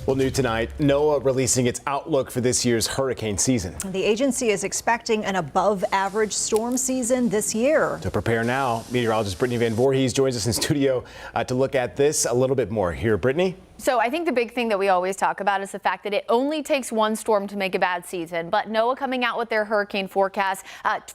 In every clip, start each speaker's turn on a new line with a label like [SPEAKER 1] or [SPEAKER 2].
[SPEAKER 1] Well, new tonight, NOAA releasing its outlook for this year's hurricane season.
[SPEAKER 2] The agency is expecting an above-average storm season this year.
[SPEAKER 1] To prepare now, meteorologist Brittany Van Voorhees joins us in studio to look at this a little bit more. Here, Brittany.
[SPEAKER 3] So I think the big thing that we always talk about is the fact that it only takes one storm to make a bad season. But NOAA coming out with their hurricane forecast,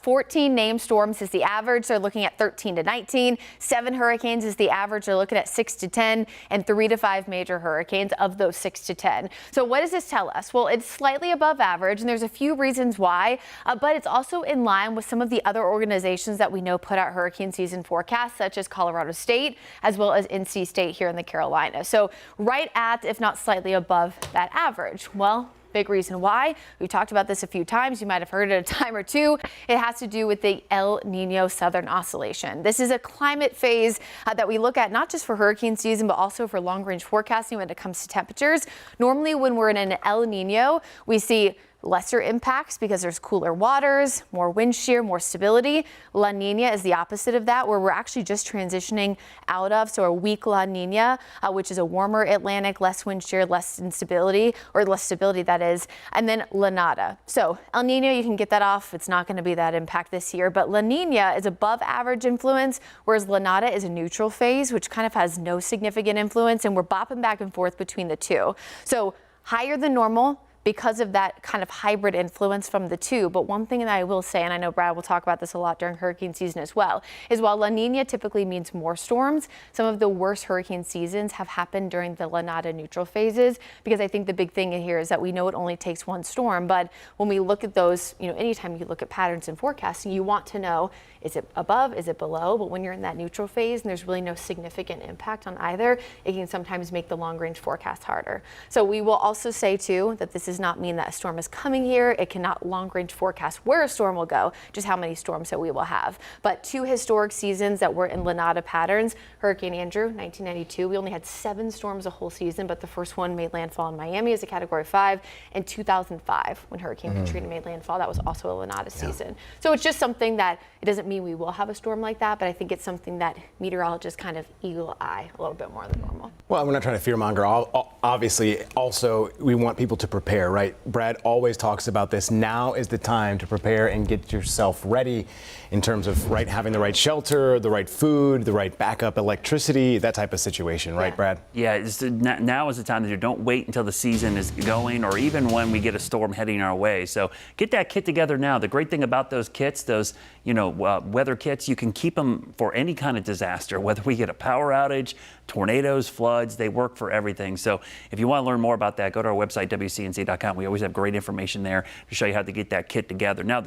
[SPEAKER 3] 14 named storms is the average. They're looking at 13 to 19. 7 hurricanes is the average. They're looking at 6 to 10, and 3 to 5 major hurricanes of those 6 to 10. So what does this tell us? Well, it's slightly above average, and there's a few reasons why, but it's also in line with some of the other organizations that we know put out hurricane season forecasts, such as Colorado State, as well as NC State here in the Carolinas. So right at, if not slightly above that average. Well, big reason why. We've talked about this a few times. You might have heard it a time or two. It has to do with the El Nino Southern Oscillation. This is a climate phase that we look at not just for hurricane season, but also for long-range forecasting when it comes to temperatures. Normally, when we're in an El Nino, we see lesser impacts because there's cooler waters, more wind shear, more stability. La Nina is the opposite of that, where we're actually just transitioning out of. So a weak La Nina, which is a warmer Atlantic, less wind shear, less instability, or less stability that is. And then La Nada. So El Nino, you can get that off. It's not going to be that impact this year. But La Nina is above average influence, whereas La Nada is a neutral phase, which kind of has no significant influence. And we're bopping back and forth between the two. So higher than normal, because of that kind of hybrid influence from the two. But one thing that I will say, and I know Brad will talk about this a lot during hurricane season as well, is while La Nina typically means more storms, some of the worst hurricane seasons have happened during the La Nada neutral phases, because I think the big thing here is that we know it only takes one storm. But when we look at those, anytime you look at patterns in forecasting, you want to know, is it above, is it below? But when you're in that neutral phase and there's really no significant impact on either, it can sometimes make the long range forecast harder. So we will also say too that this does not mean that a storm is coming here. It cannot long range forecast where a storm will go, just how many storms that we will have. But 2 historic seasons that were in La Nada patterns, Hurricane Andrew, 1992, we only had 7 storms a whole season, but the first one made landfall in Miami as a Category 5. In 2005, when Hurricane Katrina made landfall, that was also a La Nada season. So it's just something that it doesn't mean we will have a storm like that, but I think it's something that meteorologists kind of eagle eye a little bit more than normal.
[SPEAKER 1] Well, we're not trying to fearmonger. Obviously, also, we want people to prepare, right? Brad always talks about this. Now is the time to prepare and get yourself ready in terms of having the right shelter, the right food, the right backup electricity, that type of situation, right, Brad?
[SPEAKER 4] Yeah, now is the time that you don't wait until the season is going, or even when we get a storm heading our way. So get that kit together now. The great thing about those kits, those weather kits, you can keep them for any kind of disaster, whether we get a power outage, tornadoes, floods, they work for everything. So if you want to learn more about that, go to our website, WCNC.com. We always have great information there to show you how to get that kit together. Now,